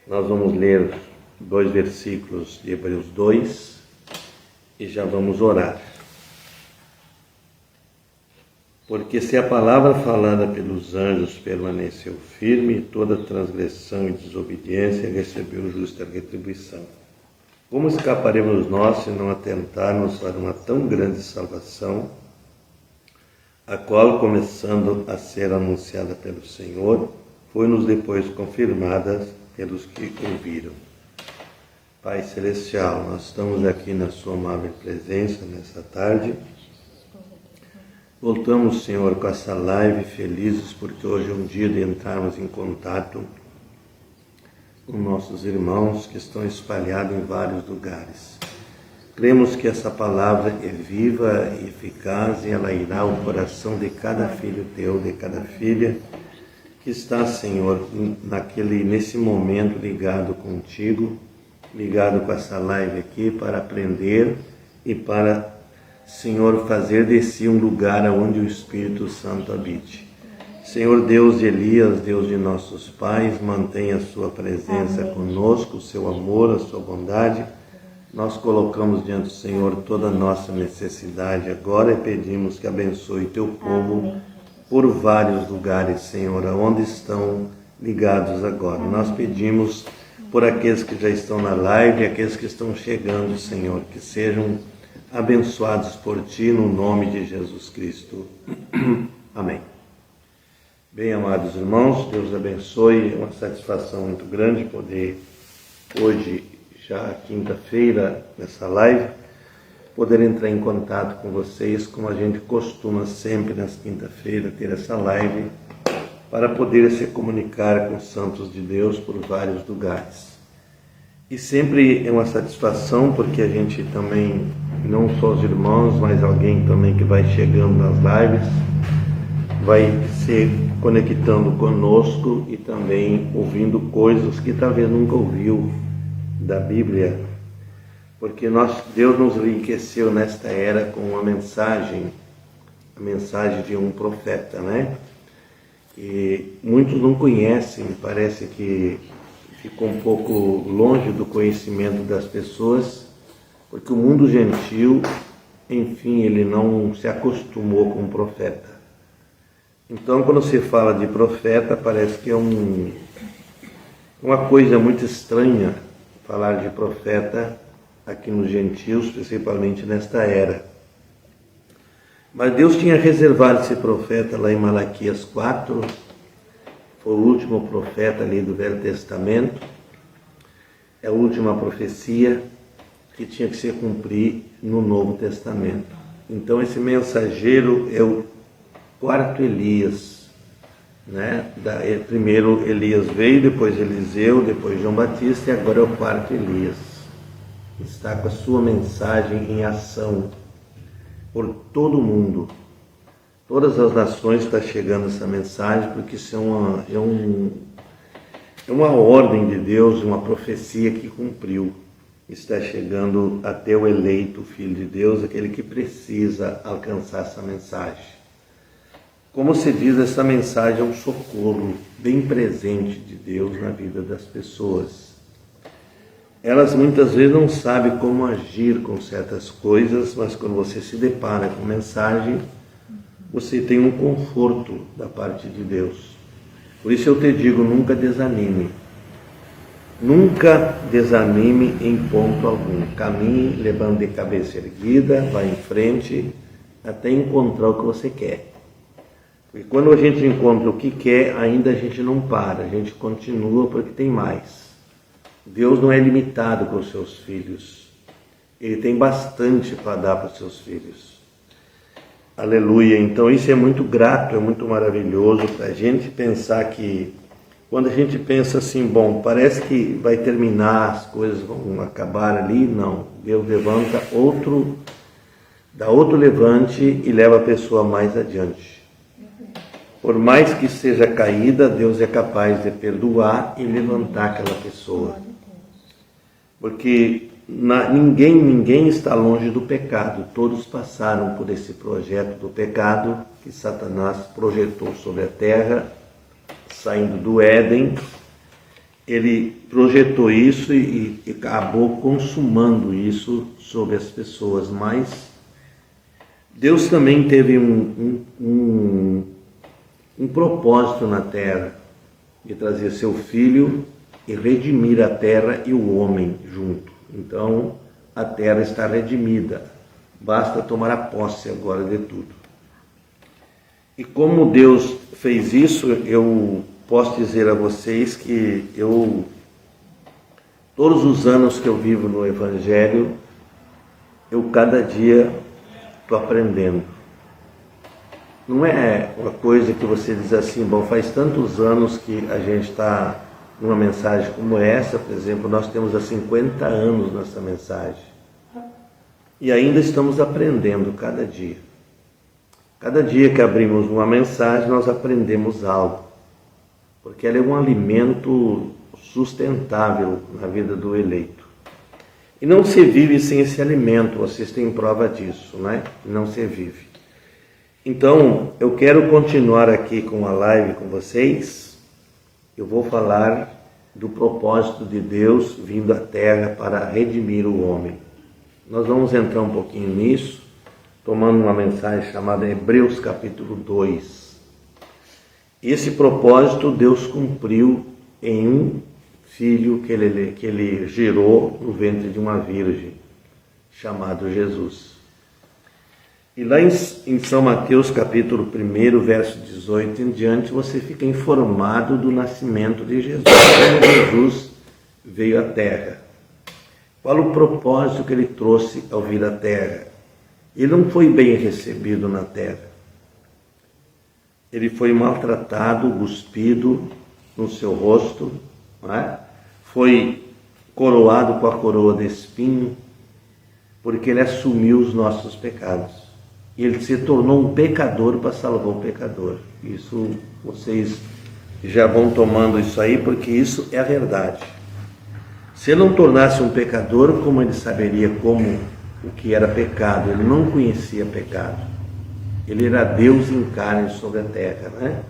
Nós vamos ler 2 versículos de Hebreus 2 e já vamos orar. Porque se a palavra falada pelos anjos permaneceu firme, toda transgressão e desobediência recebeu justa retribuição. Como escaparemos nós se não atentarmos para uma tão grande salvação, a qual, começando a ser anunciada pelo Senhor, foi-nos depois confirmada pelos que ouviram. Pai Celestial, nós estamos aqui na sua amável presença nessa tarde. Voltamos, Senhor, com essa live felizes, porque hoje é um dia de entrarmos em contato com nossos irmãos que estão espalhados em vários lugares. Cremos que essa palavra é viva e eficaz e ela irá ao coração de cada filho teu, de cada filha que está, Senhor, nesse momento ligado contigo, ligado com essa live aqui para aprender e para, Senhor, fazer de si um lugar onde o Espírito Santo habite. Senhor Deus de Elias, Deus de nossos pais, mantenha a sua presença conosco, o seu amor, a sua bondade. Nós colocamos diante do Senhor toda a nossa necessidade agora e pedimos que abençoe teu povo por vários lugares, Senhor, onde estão ligados agora. Nós pedimos por aqueles que já estão na live e aqueles que estão chegando, Senhor, que sejam abençoados por Ti, no nome de Jesus Cristo. Amém. Bem, amados irmãos, Deus abençoe. É uma satisfação muito grande poder, hoje, já quinta-feira, nessa live, poder entrar em contato com vocês, como a gente costuma sempre nas quinta-feiras ter essa live, para poder se comunicar com os santos de Deus por vários lugares. E sempre é uma satisfação, porque a gente também, não só os irmãos, mas alguém também que vai chegando nas lives, vai se conectando conosco e também ouvindo coisas que talvez nunca ouviu da Bíblia, porque Deus nos enriqueceu nesta era com uma mensagem, a mensagem de um profeta, né? E muitos não conhecem, parece que ficou um pouco longe do conhecimento das pessoas, porque o mundo gentil, enfim, ele não se acostumou com o profeta. Então, quando se fala de profeta, parece que é uma coisa muito estranha falar de profeta aqui nos gentios, principalmente nesta era. Mas Deus tinha reservado esse profeta lá em Malaquias 4, foi o último profeta ali do Velho Testamento, é a última profecia que tinha que se cumprir no Novo Testamento. Então esse mensageiro é o quarto Elias, né? Primeiro Elias veio, depois Eliseu, depois João Batista e agora é o quarto Elias. Está com a sua mensagem em ação por todo o mundo. Todas as nações está chegando essa mensagem, porque isso é uma ordem de Deus, uma profecia que cumpriu. Está chegando até o eleito Filho de Deus, aquele que precisa alcançar essa mensagem. Como se diz, essa mensagem é um socorro bem presente de Deus na vida das pessoas. Elas muitas vezes não sabem como agir com certas coisas, mas quando você se depara com a mensagem, você tem um conforto da parte de Deus. Por isso eu te digo, nunca desanime. Nunca desanime em ponto algum. Caminhe levando de cabeça erguida, vá em frente, até encontrar o que você quer. Porque quando a gente encontra o que quer, ainda a gente não para, a gente continua porque tem mais. Deus não é limitado com os seus filhos. Ele tem bastante para dar para os seus filhos. Aleluia. Então isso é muito grato, é muito maravilhoso para a gente pensar que, quando a gente pensa assim, bom, parece que vai terminar, as coisas vão acabar ali, não. Deus levanta dá outro levante e leva a pessoa mais adiante. Por mais que seja caída, Deus é capaz de perdoar e levantar aquela pessoa. Porque ninguém está longe do pecado. Todos passaram por esse projeto do pecado que Satanás projetou sobre a terra, saindo do Éden, ele projetou isso e acabou consumando isso sobre as pessoas, mas Deus também teve um propósito na terra, de trazer seu Filho e redimir a terra e o homem junto. Então, a terra está redimida, basta tomar a posse agora de tudo. E como Deus fez isso, eu posso dizer a vocês que todos os anos que eu vivo no Evangelho, eu cada dia estou aprendendo. Não é uma coisa que você diz assim, bom, faz tantos anos que a gente está numa mensagem como essa, por exemplo, nós temos há 50 anos nessa mensagem. E ainda estamos aprendendo cada dia. Cada dia que abrimos uma mensagem, nós aprendemos algo. Porque ela é um alimento sustentável na vida do eleito. E não se vive sem esse alimento, vocês têm prova disso, né? Não se vive. Então, eu quero continuar aqui com a live com vocês. Eu vou falar do propósito de Deus vindo à Terra para redimir o homem. Nós vamos entrar um pouquinho nisso, tomando uma mensagem chamada Hebreus capítulo 2. Esse propósito Deus cumpriu em um filho que ele gerou no ventre de uma virgem, chamado Jesus. E lá em São Mateus capítulo 1, verso 18 em diante, você fica informado do nascimento de Jesus, como Jesus veio à terra. Qual o propósito que ele trouxe ao vir à terra? Ele não foi bem recebido na terra. Ele foi maltratado, cuspido no seu rosto, não é? Foi coroado com a coroa de espinho, porque ele assumiu os nossos pecados. E ele se tornou um pecador para salvar o pecador. Isso, vocês já vão tomando isso aí, porque isso é a verdade. Se ele não tornasse um pecador, como ele saberia o que era pecado? Ele não conhecia pecado. Ele era Deus em carne sobre a terra, né?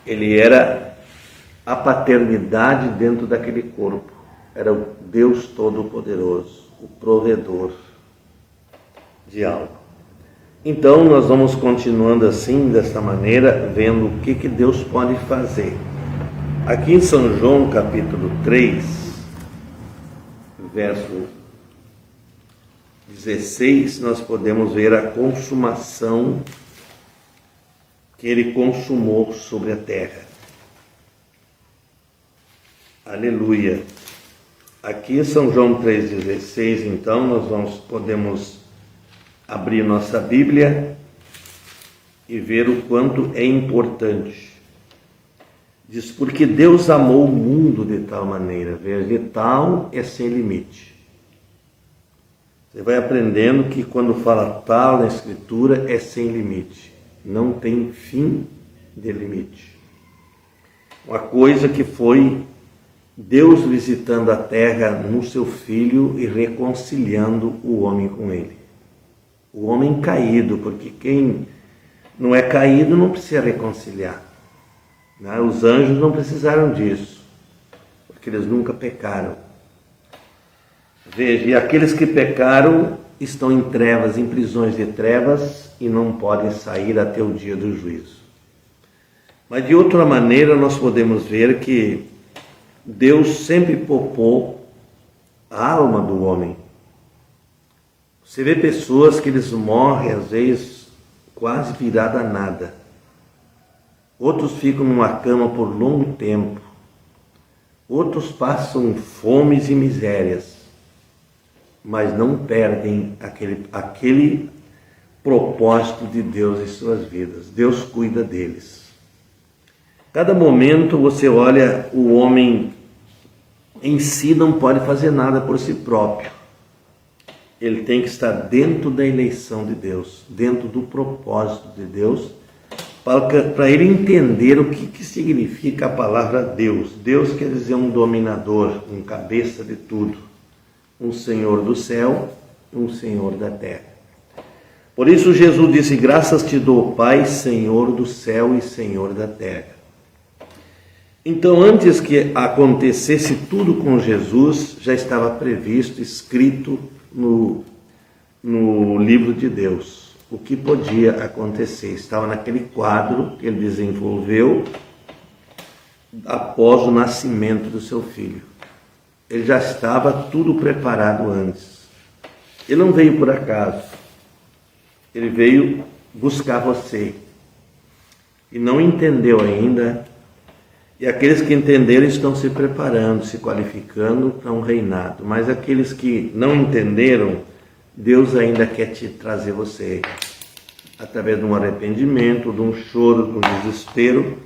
Ele era a paternidade dentro daquele corpo. Era o Deus Todo-Poderoso, o provedor de algo. Então, nós vamos continuando assim, dessa maneira, vendo o que Deus pode fazer. Aqui em São João, capítulo 3, verso 16, nós podemos ver a consumação que ele consumou sobre a terra. Aleluia! Aqui em São João 3,16, então, nós podemos abrir nossa Bíblia e ver o quanto é importante. Diz, porque Deus amou o mundo de tal maneira, veja, de tal é sem limite. Você vai aprendendo que quando fala tal na Escritura é sem limite, não tem fim de limite. Uma coisa que foi Deus visitando a terra no seu Filho e reconciliando o homem com ele. O homem caído, porque quem não é caído não precisa reconciliar. Né? Os anjos não precisaram disso, porque eles nunca pecaram. Veja, e aqueles que pecaram estão em trevas, em prisões de trevas, e não podem sair até o dia do juízo. Mas de outra maneira nós podemos ver que Deus sempre poupou a alma do homem. Você vê pessoas que eles morrem, às vezes, quase virada a nada. Outros ficam numa cama por longo tempo. Outros passam fomes e misérias, mas não perdem aquele propósito de Deus em suas vidas. Deus cuida deles. Cada momento você olha, o homem em si não pode fazer nada por si próprio. Ele tem que estar dentro da eleição de Deus, dentro do propósito de Deus, para ele entender o que significa a palavra Deus. Deus quer dizer um dominador, um cabeça de tudo, um Senhor do céu, um Senhor da terra. Por isso Jesus disse, graças te dou, Pai, Senhor do céu e Senhor da terra. Então, antes que acontecesse tudo com Jesus, já estava previsto, escrito no livro de Deus, o que podia acontecer. Estava naquele quadro que ele desenvolveu após o nascimento do seu filho. Ele já estava tudo preparado antes. Ele não veio por acaso. Ele veio buscar você. E não entendeu ainda. E aqueles que entenderam estão se preparando, se qualificando para um reinado. Mas aqueles que não entenderam, Deus ainda quer te trazer você. Através de um arrependimento, de um choro, de um desespero,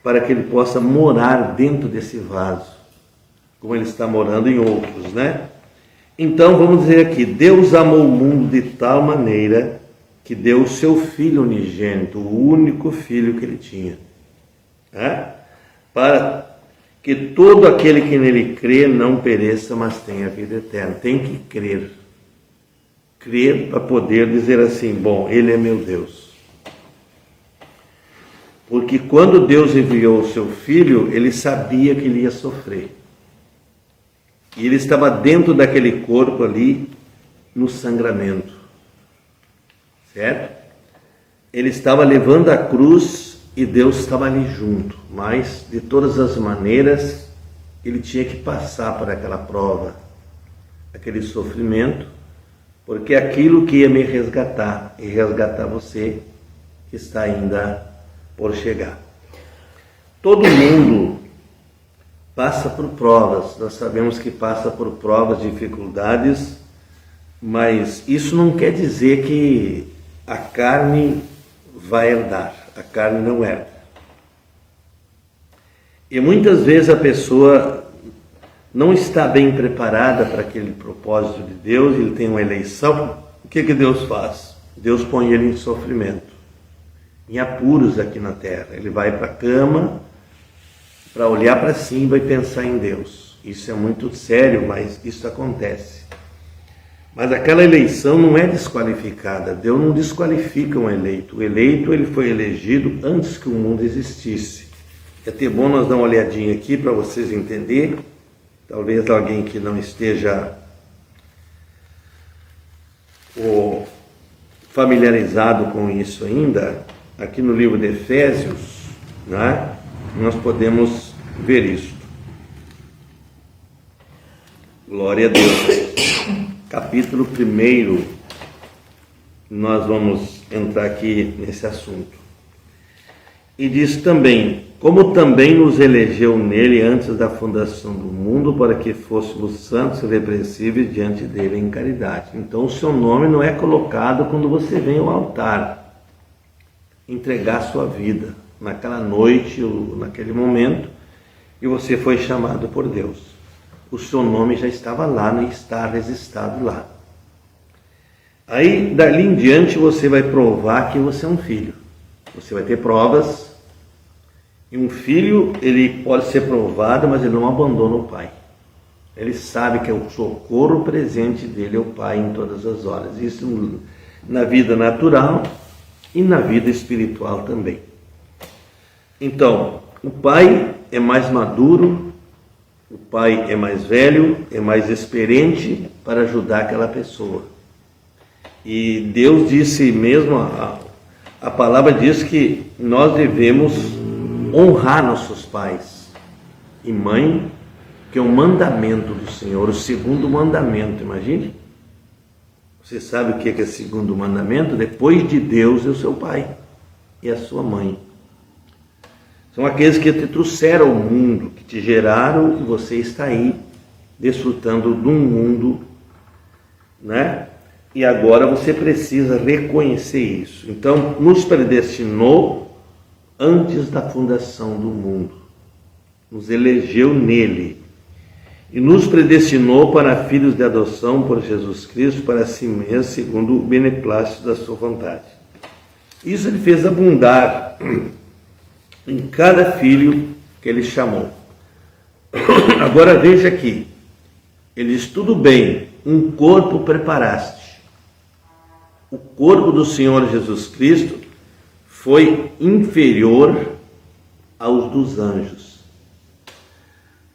para que ele possa morar dentro desse vaso, como ele está morando em outros, né? Então, vamos dizer aqui, Deus amou o mundo de tal maneira que deu o seu Filho unigênito, o único Filho que ele tinha, né? Para que todo aquele que nele crê não pereça, mas tenha vida eterna. Tem que crer. Crer para poder dizer assim, bom, ele é meu Deus. Porque quando Deus enviou o seu Filho, ele sabia que ele ia sofrer. E ele estava dentro daquele corpo ali, no sangramento. Certo? Ele estava levando a cruz e Deus estava ali junto. Mas, de todas as maneiras, ele tinha que passar por aquela prova, aquele sofrimento, porque é aquilo que ia me resgatar, e resgatar você, que está ainda por chegar. Todo mundo passa por provas, nós sabemos que passa por provas, dificuldades, mas isso não quer dizer que a carne vai herdar, a carne não herda. E muitas vezes a pessoa não está bem preparada para aquele propósito de Deus, ele tem uma eleição, o que Deus faz? Deus põe ele em sofrimento, em apuros aqui na terra. Ele vai para a cama para olhar para cima e pensar em Deus. Isso é muito sério, mas isso acontece. Mas aquela eleição não é desqualificada. Deus não desqualifica um eleito. O eleito, ele foi elegido antes que o mundo existisse. É até bom nós dar uma olhadinha aqui para vocês entenderem. Talvez alguém que não esteja familiarizado com isso ainda, aqui no livro de Efésios, né, nós podemos ver isso. Glória a Deus. Capítulo 1, nós vamos entrar aqui nesse assunto. E diz também, como também nos elegeu nele antes da fundação do mundo, para que fôssemos santos e irrepreensíveis diante dele em caridade. Então o seu nome não é colocado quando você vem ao altar entregar sua vida, naquela noite ou naquele momento, e você foi chamado por Deus. O seu nome já estava lá, não está registrado lá. Aí, dali em diante, você vai provar que você é um filho. Você vai ter provas. E um filho, ele pode ser provado, mas ele não abandona o pai. Ele sabe que é o socorro presente dele é o pai em todas as horas. Isso na vida natural e na vida espiritual também. Então, o pai é mais maduro, o pai é mais velho, é mais experiente para ajudar aquela pessoa. E Deus disse mesmo, a palavra diz que nós devemos honrar nossos pais e mãe, que é um mandamento do Senhor, o segundo mandamento, imagine. Você sabe o que é o segundo mandamento? Depois de Deus é o seu pai e a sua mãe. São aqueles que te trouxeram ao mundo, que te geraram, e você está aí, desfrutando de um mundo, né? E agora você precisa reconhecer isso. Então, nos predestinou antes da fundação do mundo. Nos elegeu nele. E nos predestinou para filhos de adoção por Jesus Cristo, para si mesmo, segundo o beneplácito da sua vontade. Isso ele fez abundar em cada filho que ele chamou. Agora veja aqui, ele diz, tudo bem, um corpo preparaste. O corpo do Senhor Jesus Cristo foi inferior aos dos anjos.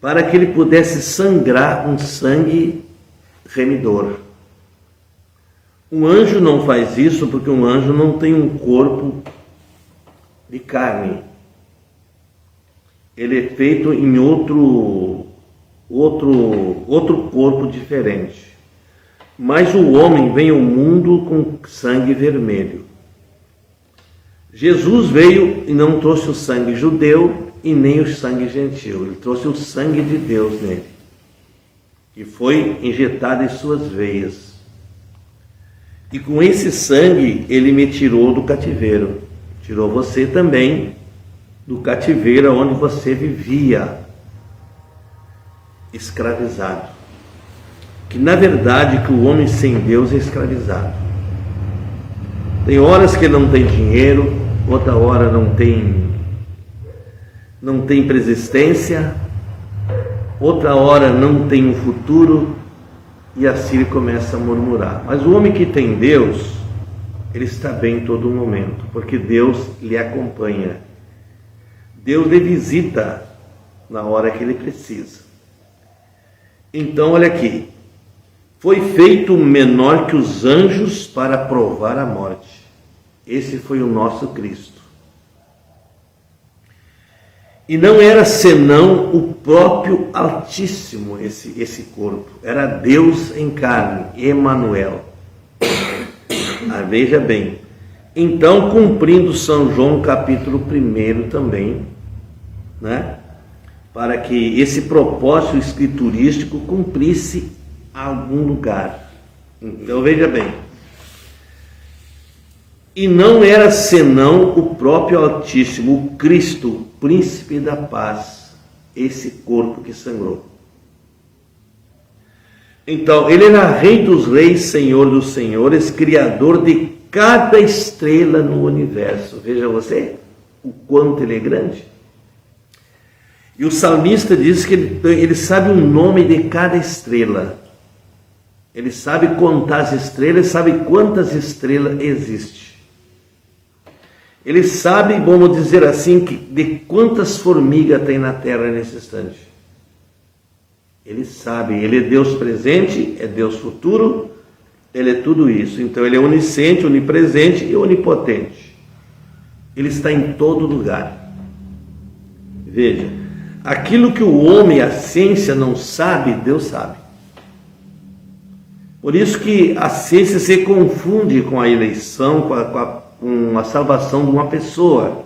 para que ele pudesse sangrar um sangue remidor. Um anjo não faz isso porque um anjo não tem um corpo de carne. Ele é feito em outro corpo diferente. Mas o homem vem ao mundo com sangue vermelho. Jesus veio e não trouxe o sangue judeu e nem o sangue gentil. Ele trouxe o sangue de Deus nele, que foi injetado em suas veias. E com esse sangue ele me tirou do cativeiro. Tirou você também do cativeiro onde você vivia, escravizado. Que na verdade que o homem sem Deus é escravizado. Tem horas que ele não tem dinheiro, outra hora não tem persistência, outra hora não tem um futuro, e assim ele começa a murmurar. Mas o homem que tem Deus, ele está bem em todo momento, porque Deus lhe acompanha. Deus lhe visita na hora que ele precisa. Então, olha aqui. Foi feito menor que os anjos para provar a morte. Esse foi o nosso Cristo. E não era senão o próprio Altíssimo esse corpo. Era Deus em carne, Emanuel. Veja bem. Então, cumprindo São João capítulo 1 também, né? Para que esse propósito escriturístico cumprisse algum lugar. Então veja bem. E não era senão o próprio Altíssimo, o Cristo, príncipe da paz, esse corpo que sangrou. Então, ele era Rei dos reis, Senhor dos senhores, Criador de cada estrela no universo. Veja você, o quanto ele é grande. E o salmista diz que ele sabe o nome de cada estrela. Ele sabe contar as estrelas, sabe quantas estrelas existem. Ele sabe, vamos dizer assim, de quantas formigas tem na terra nesse instante. Ele sabe, ele é Deus presente, é Deus futuro, ele é tudo isso. Então ele é onisciente, onipresente e onipotente. Ele está em todo lugar. Veja, aquilo que o homem, a ciência não sabe, Deus sabe. Por isso que a ciência se confunde com a eleição, com a salvação de uma pessoa.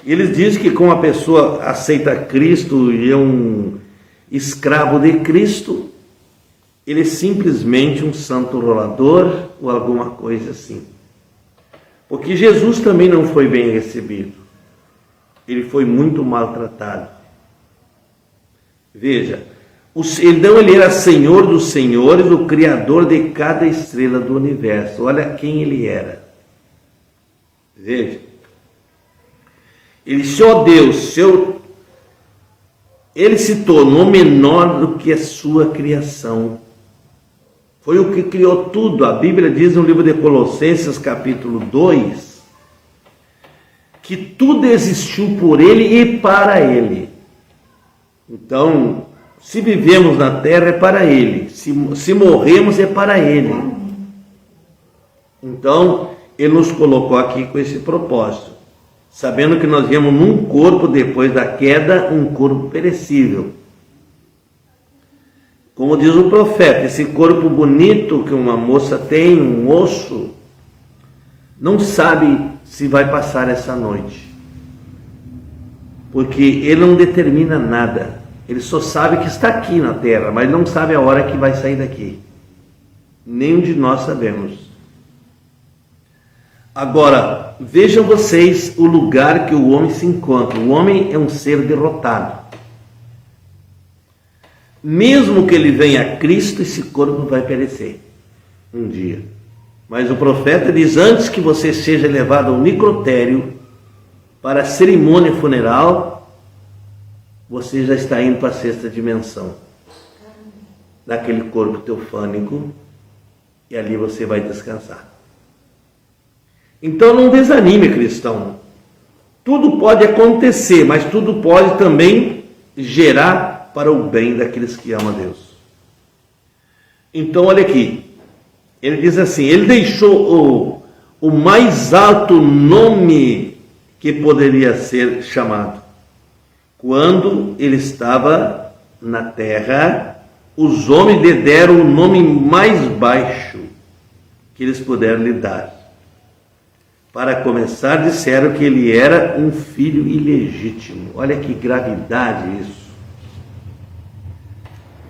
Eles dizem que como a pessoa aceita Cristo e é um escravo de Cristo, ele é simplesmente um santo rolador ou alguma coisa assim. Porque Jesus também não foi bem recebido. Ele foi muito maltratado. Veja, então ele era Senhor dos senhores, o Criador de cada estrela do universo. Olha quem ele era. Veja. Ele disse, ó Deus, ele se tornou menor do que a sua criação. Foi o que criou tudo. A Bíblia diz no livro de Colossenses, capítulo 2, que tudo existiu por ele e para ele. Então, se vivemos na terra é para ele, se morremos é para ele. Então, ele nos colocou aqui com esse propósito, sabendo que nós viemos num corpo depois da queda, um corpo perecível. Como diz o profeta, esse corpo bonito que uma moça tem, um osso, não sabe se vai passar essa noite, porque ele não determina nada. Ele só sabe que está aqui na terra, mas não sabe a hora que vai sair daqui. Nenhum de nós sabemos. Agora, vejam vocês o lugar que o homem se encontra. O homem é um ser derrotado. Mesmo que ele venha a Cristo, esse corpo vai perecer um dia. Mas o profeta diz, antes que você seja levado ao necrotério para a cerimônia funeral, você já está indo para a sexta dimensão daquele corpo teofânico, e ali você vai descansar. Então não desanime, cristão. Tudo pode acontecer, mas tudo pode também gerar para o bem daqueles que amam a Deus. Então, olha aqui, ele diz assim, ele deixou o mais alto nome que poderia ser chamado. Quando ele estava na terra, os homens lhe deram o nome mais baixo que eles puderam lhe dar. Para começar, disseram que ele era um filho ilegítimo. Olha que gravidade isso.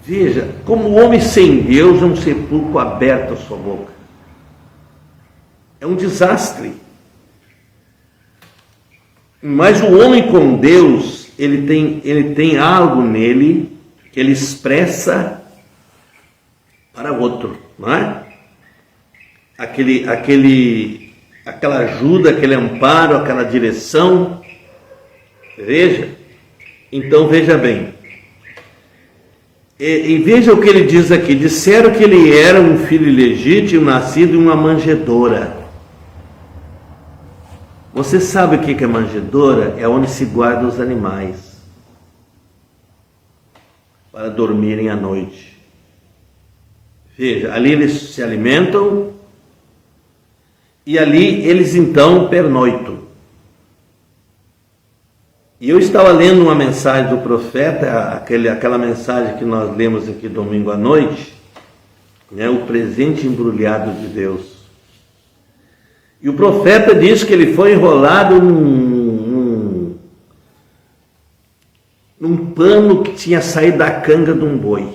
Veja, como o homem sem Deus é um sepulcro aberto à sua boca. É um desastre. Mas o homem com Deus, ele tem algo nele que ele expressa para o outro, não é? Aquela ajuda, aquele amparo, aquela direção. Veja. Então veja bem. E veja o que ele diz aqui. Disseram que ele era um filho ilegítimo, nascido em uma manjedoura. Você sabe o que é manjedoura? É onde se guardam os animais para dormirem à noite. Veja, ali eles se alimentam e ali eles então pernoitam. E eu estava lendo uma mensagem do profeta, aquela mensagem que nós lemos aqui domingo à noite, né, o presente embrulhado de Deus. E o profeta diz que ele foi enrolado num pano que tinha saído da canga de um boi.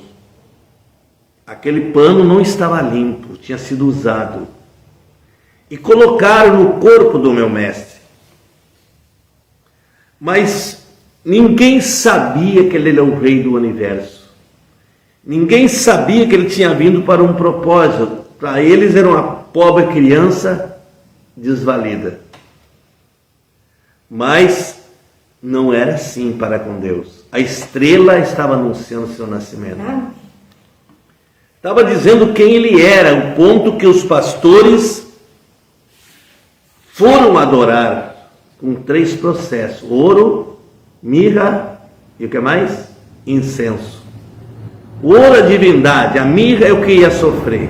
Aquele pano não estava limpo, tinha sido usado. E colocaram no corpo do meu mestre. Mas ninguém sabia que ele era o rei do universo. Ninguém sabia que ele tinha vindo para um propósito. Para eles era uma pobre criança desvalida. Mas não era assim para com Deus. A estrela estava anunciando seu nascimento. Estava dizendo quem ele era, o ponto que os pastores foram adorar com 3 processos: ouro, mirra e o que mais? Incenso. O ouro é a divindade, a mirra é o que ia sofrer.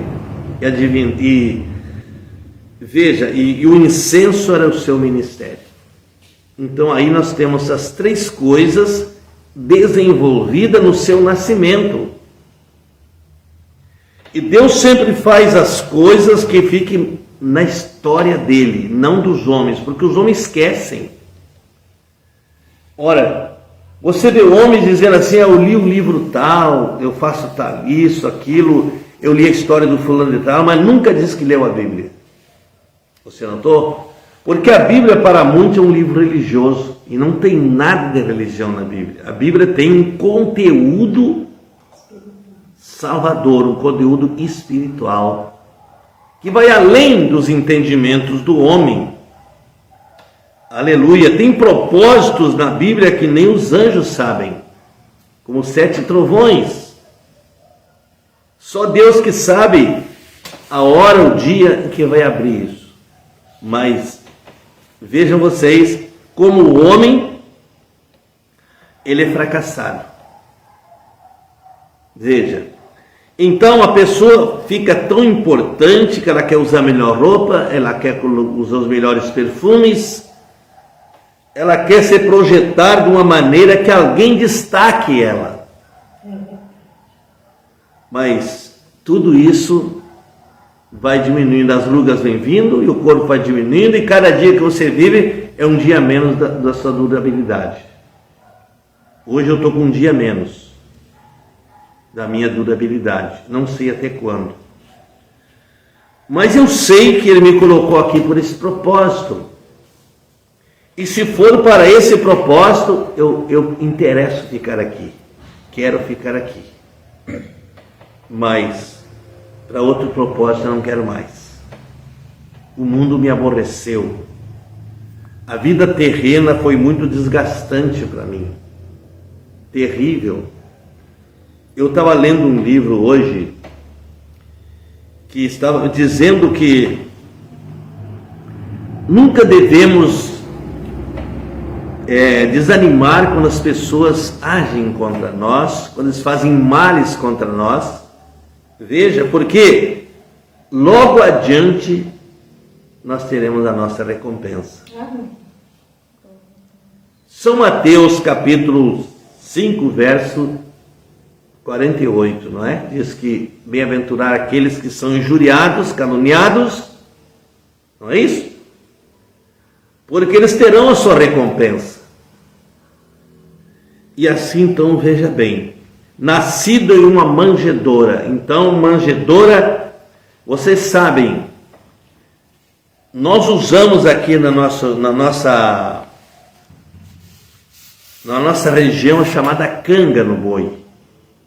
E o incenso era o seu ministério. Então aí nós temos as 3 coisas desenvolvidas no seu nascimento. E Deus sempre faz as coisas que fiquem na história dele, não dos homens, porque os homens esquecem. Ora, você vê homens dizendo assim, eu li o livro tal, eu faço tal, isso, aquilo, eu li a história do fulano de tal, mas nunca diz que leu a Bíblia. Você notou? Porque a Bíblia para muitos é um livro religioso, e não tem nada de religião na Bíblia. A Bíblia tem um conteúdo salvador, um conteúdo espiritual, que vai além dos entendimentos do homem. Aleluia! Tem propósitos na Bíblia que nem os anjos sabem, como 7 trovões. Só Deus que sabe a hora, o dia em que vai abrir isso. Mas vejam vocês como o homem, ele é fracassado. Veja. Então a pessoa fica tão importante que ela quer usar a melhor roupa, ela quer usar os melhores perfumes, ela quer se projetar de uma maneira que alguém destaque ela. Mas tudo isso vai diminuindo, as rugas vêm vindo e o corpo vai diminuindo, e cada dia que você vive é um dia menos da sua durabilidade. Hoje eu estou com um dia menos da minha durabilidade, não sei até quando. Mas eu sei que ele me colocou aqui por esse propósito. E se for para esse propósito, eu interesso ficar aqui. Quero ficar aqui. Mas para outro propósito eu não quero mais. O mundo me aborreceu. A vida terrena foi muito desgastante para mim. Terrível. Eu estava lendo um livro hoje que estava dizendo que nunca devemos desanimar quando as pessoas agem contra nós, quando eles fazem males contra nós. Veja, porque logo adiante nós teremos a nossa recompensa. São Mateus capítulo 5, verso 48, não é? Diz que bem-aventurar aqueles que são injuriados, caluniados, não é isso? Porque eles terão a sua recompensa. E assim, então, veja bem, nascido em uma manjedoura. Então, manjedoura, vocês sabem, nós usamos aqui na nossa região a chamada canga no boi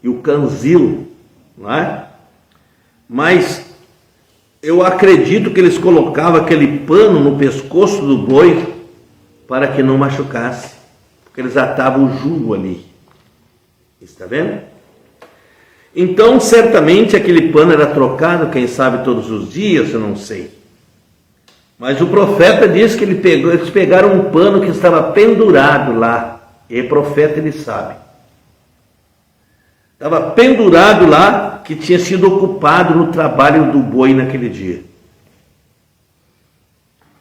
e o canzil, não é? Mas eu acredito que eles colocavam aquele pano no pescoço do boi para que não machucasse, porque eles atavam o jugo ali. Está vendo? Então, certamente aquele pano era trocado, quem sabe todos os dias, eu não sei. Mas o profeta diz que eles pegaram um pano que estava pendurado lá. E profeta, ele sabe. Estava pendurado lá, que tinha sido ocupado no trabalho do boi naquele dia.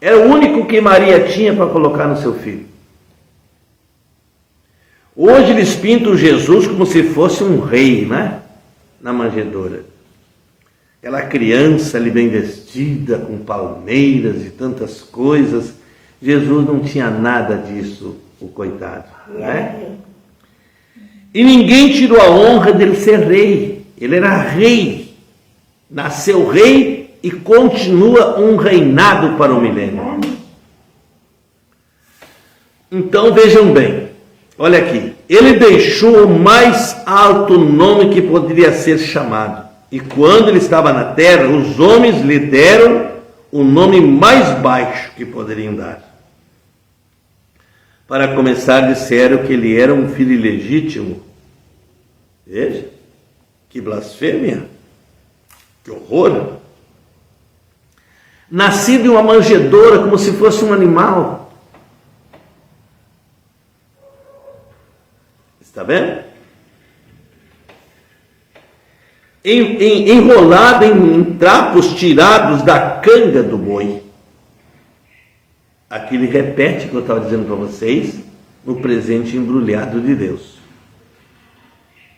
Era o único que Maria tinha para colocar no seu filho. Hoje eles pintam Jesus como se fosse um rei, né? Na manjedoura. Aquela criança ali bem vestida, com palmeiras e tantas coisas. Jesus não tinha nada disso, o coitado, né? E ninguém tirou a honra dele ser rei. Ele era rei, nasceu rei e continua um reinado para o milênio. Então vejam bem, olha aqui, ele deixou o mais alto nome que poderia ser chamado, e quando ele estava na terra, os homens lhe deram o nome mais baixo que poderiam dar. Para começar, disseram que ele era um filho ilegítimo. Veja, que blasfêmia, que horror. Nascido em uma manjedoura como se fosse um animal. Está vendo? Enrolado em trapos tirados da canga do boi. Aqui ele repete o que eu estava dizendo para vocês, no presente embrulhado de Deus.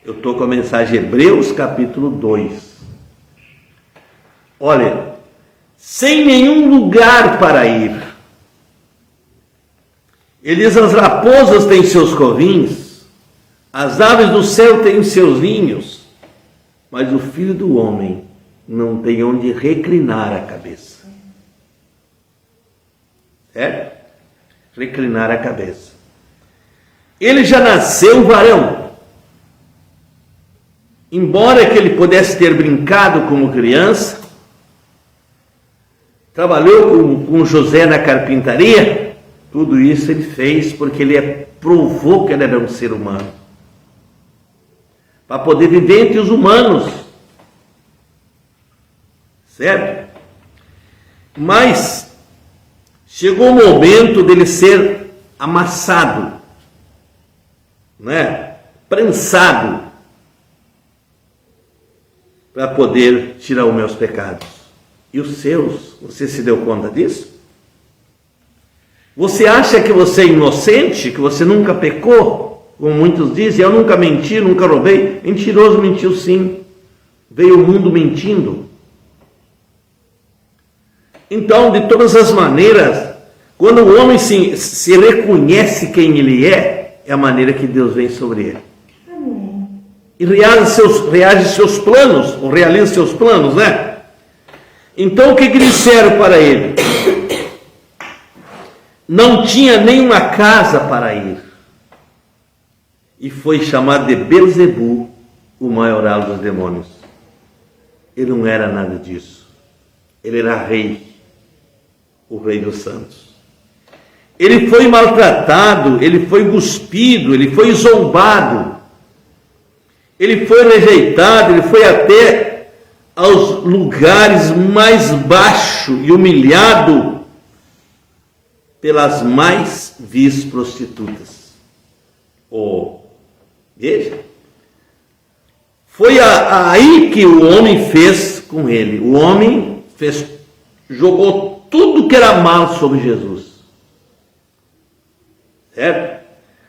Eu estou com a mensagem Hebreus capítulo 2. Olha, sem nenhum lugar para ir. Ele diz, as raposas têm seus covis, as aves do céu têm seus ninhos, mas o filho do homem não tem onde reclinar a cabeça. Reclinar a cabeça. Ele já nasceu varão. Embora que ele pudesse ter brincado como criança, trabalhou com José na carpintaria, tudo isso ele fez porque ele provou que ele era um ser humano, para poder viver entre os humanos, certo? Mas chegou o momento dele ser amassado, né? Prensado, para poder tirar os meus pecados. E os seus, você se deu conta disso? Você acha que você é inocente, que você nunca pecou? Como muitos dizem, eu nunca menti, nunca roubei. Mentiroso mentiu sim. Veio o mundo mentindo. Então, de todas as maneiras, quando o homem se reconhece quem ele é a maneira que Deus vem sobre ele. E realiza seus planos, ou realiza seus planos, né? Então, o que disseram para ele? Não tinha nenhuma casa para ir. E foi chamado de Belzebu, o maioral dos demônios. Ele não era nada disso. Ele era rei, o rei dos santos. Ele foi maltratado, ele foi cuspido, ele foi zombado, ele foi rejeitado, ele foi até aos lugares mais baixos e humilhado. pelas mais vis prostitutas. Veja, foi aí que o homem fez com ele. O homem jogou tudo que era mal sobre Jesus. Certo?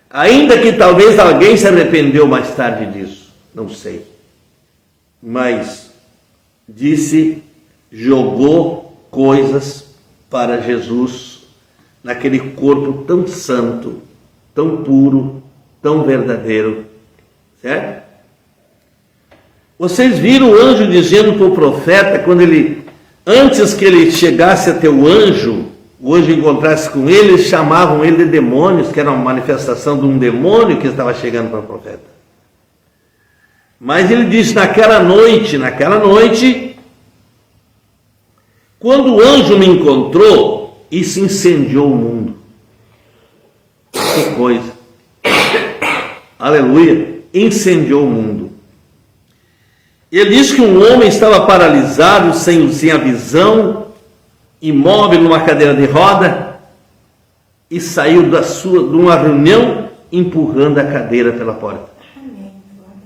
Ainda que talvez alguém se arrependeu mais tarde disso, não sei. Mas jogou coisas para Jesus naquele corpo tão santo, tão puro, tão verdadeiro. Certo? Vocês viram o anjo dizendo para o profeta, antes que ele chegasse até o anjo encontrasse com ele, eles chamavam ele de demônios, que era uma manifestação de um demônio que estava chegando para o profeta. Mas ele disse, naquela noite, quando o anjo me encontrou, isso incendiou o mundo. Que coisa! Aleluia! Incendiou o mundo. Ele disse que um homem estava paralisado, sem a visão, imóvel numa cadeira de roda, e saiu de uma reunião empurrando a cadeira pela porta. Amém. Glória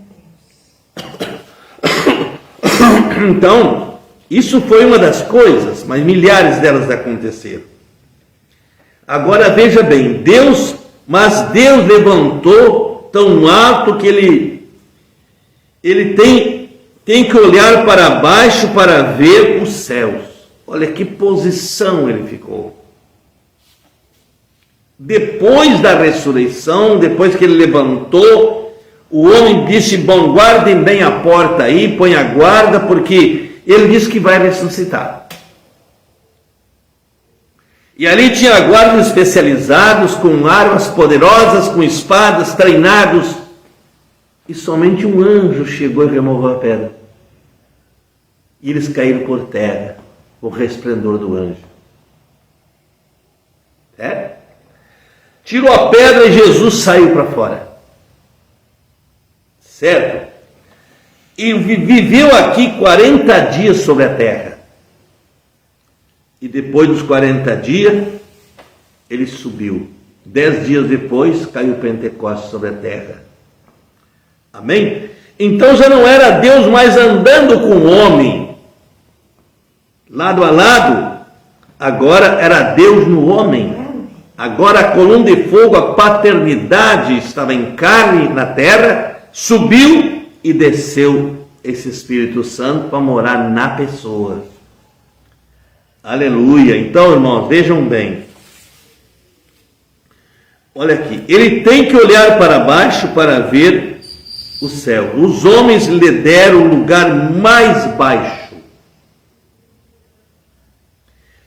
a Deus. Então, isso foi uma das coisas, mas milhares delas aconteceram. Agora veja bem, Deus levantou tão alto que ele tem que olhar para baixo para ver os céus. Olha que posição ele ficou. Depois da ressurreição, depois que ele levantou, o homem disse, bom, guardem bem a porta aí, põe a guarda, porque ele disse que vai ressuscitar. E ali tinha guardas especializados, com armas poderosas, com espadas, treinados. E somente um anjo chegou e removeu a pedra. E eles caíram por terra, o resplendor do anjo. Tirou a pedra e Jesus saiu para fora. Certo? E viveu aqui 40 dias sobre a terra. E depois dos 40 dias, ele subiu. 10 dias depois, caiu o Pentecostes sobre a terra. Amém? Então já não era Deus mais andando com o homem, lado a lado, agora era Deus no homem. Agora a coluna de fogo, a paternidade estava em carne na terra, subiu e desceu esse Espírito Santo para morar na pessoa. Aleluia! Então, irmãos, vejam bem. Olha aqui, ele tem que olhar para baixo para ver o céu. Os homens lhe deram o lugar mais baixo.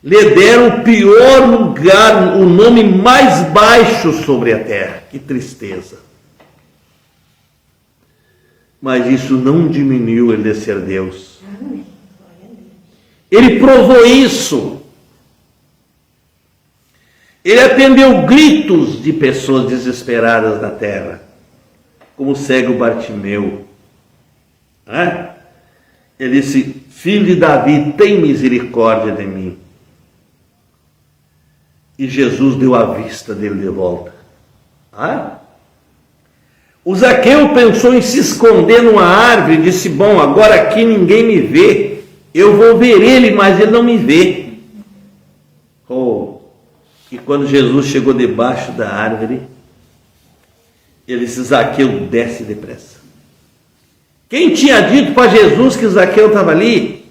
Lhe deram o pior lugar, o nome mais baixo sobre a terra. Que tristeza. Mas isso não diminuiu ele de ser Deus. Ele provou isso. Ele atendeu gritos de pessoas desesperadas na terra, como o cego Bartimeu. Ele disse, filho de Davi, tem misericórdia de mim. E Jesus deu a vista dele de volta. O Zaqueu pensou em se esconder numa árvore e disse, bom, agora aqui ninguém me vê. Eu vou ver ele, mas ele não me vê. E quando Jesus chegou debaixo da árvore, ele disse, Zaqueu, desce depressa. Quem tinha dito para Jesus que Zaqueu estava ali?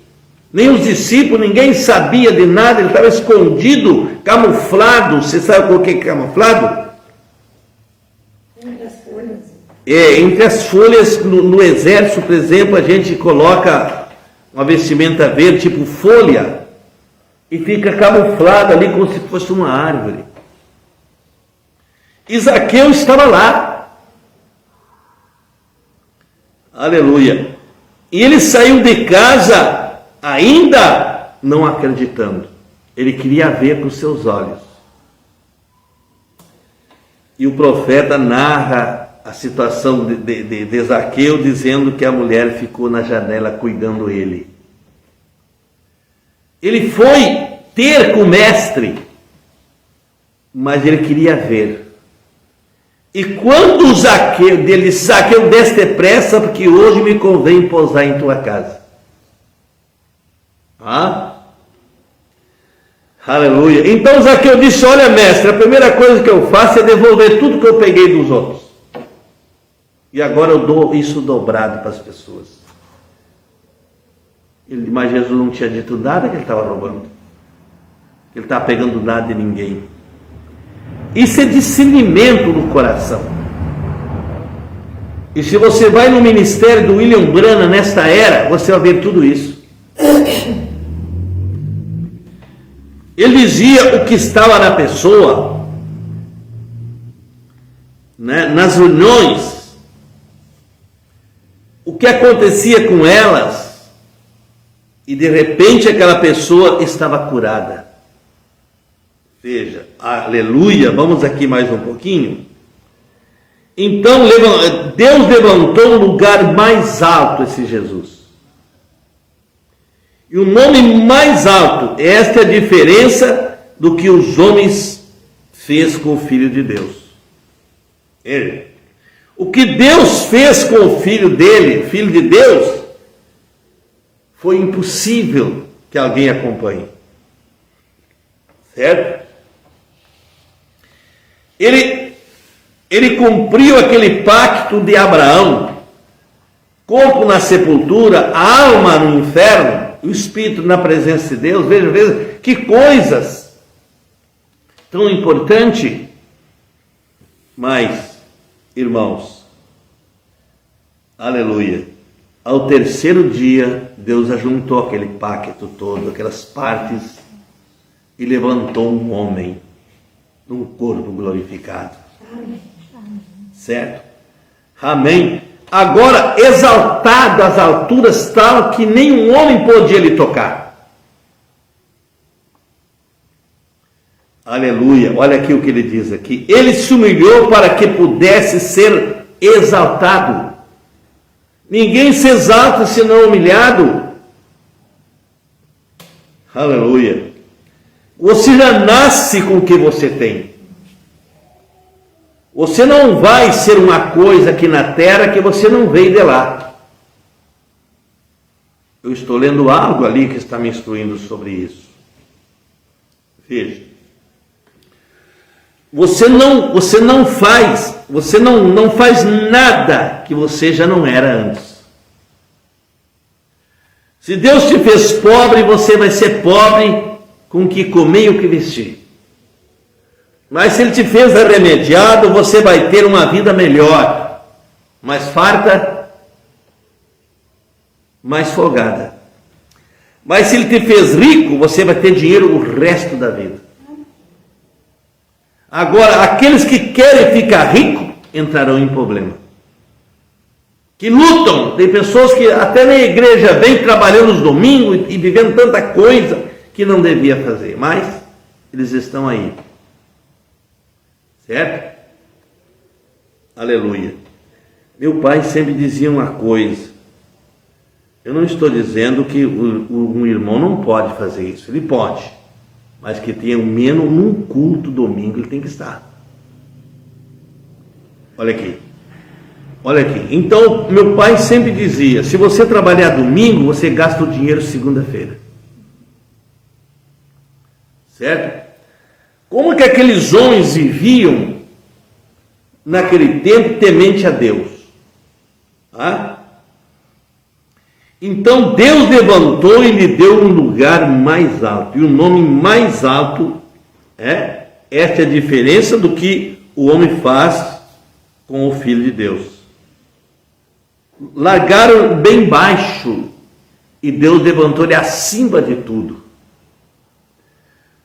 Nem os discípulos, ninguém sabia de nada, ele estava escondido, camuflado. Você sabe por que camuflado? Entre as folhas. Entre as folhas, no exército, por exemplo, a gente coloca uma vestimenta verde, tipo folha, e fica camuflado ali como se fosse uma árvore. E Zaqueu estava lá. Aleluia. E ele saiu de casa ainda não acreditando. Ele queria ver com seus olhos. E o profeta narra a situação de Zaqueu, dizendo que a mulher ficou na janela cuidando ele. Ele foi ter com o mestre. mas ele queria ver. E quando o Zaqueu, ele disse: Zaqueu, desce depressa, porque hoje me convém pousar em tua casa. Aleluia. Então Zaqueu disse: olha, mestre, a primeira coisa que eu faço é devolver tudo que eu peguei dos outros. E agora eu dou isso dobrado para as pessoas. Mas Jesus não tinha dito nada que ele estava roubando. Ele estava pegando nada de ninguém. Isso é discernimento no coração. E se você vai no ministério do William Branham nesta era, você vai ver tudo isso. Ele dizia o que estava na pessoa, né, nas reuniões, o que acontecia com elas, e de repente aquela pessoa estava curada. Veja, aleluia, vamos aqui mais um pouquinho. Então Deus levantou um lugar mais alto esse Jesus. E o nome mais alto, esta é a diferença do que os homens fez com o Filho de Deus. O que Deus fez com o Filho dele, Filho de Deus, foi impossível que alguém acompanhe. Certo? Ele cumpriu aquele pacto de Abraão, corpo na sepultura, a alma no inferno, o espírito na presença de Deus. Veja, que coisas tão importantes. Mas, irmãos, aleluia, ao terceiro dia, Deus ajuntou aquele pacto todo, aquelas partes, e levantou um homem num corpo glorificado. Certo? Amém. Agora exaltado às alturas tal que nenhum homem podia lhe tocar. Aleluia. Olha aqui o que ele diz aqui. Ele se humilhou para que pudesse ser exaltado. Ninguém se exalta se não humilhado. Aleluia. Você já nasce com o que você tem. Você não vai ser uma coisa aqui na terra que você não veio de lá. Eu estou lendo algo ali que está me instruindo sobre isso. Veja. Você não faz nada que você já não era antes. Se Deus te fez pobre, você vai ser pobre com o que comer e o que vestir. Mas se Ele te fez arremediado, você vai ter uma vida melhor, mais farta, mais folgada. Mas se Ele te fez rico, você vai ter dinheiro o resto da vida. Agora, aqueles que querem ficar ricos entrarão em problema. Que lutam, tem pessoas que até na igreja vêm trabalhando nos domingos e vivendo tanta coisa que não devia fazer, mas eles estão aí. Certo? Aleluia. Meu pai sempre dizia uma coisa. Eu não estou dizendo que um irmão não pode fazer isso. Ele pode. Mas que tenha menos num culto domingo ele tem que estar. Olha aqui. Olha aqui. Então, meu pai sempre dizia, se você trabalhar domingo, você gasta o dinheiro segunda-feira. Certo? Como que aqueles homens viviam naquele tempo temente a Deus? Então Deus levantou e lhe deu um lugar mais alto. E o nome mais alto esta é a diferença do que o homem faz com o Filho de Deus. Largaram bem baixo e Deus levantou ele acima de tudo.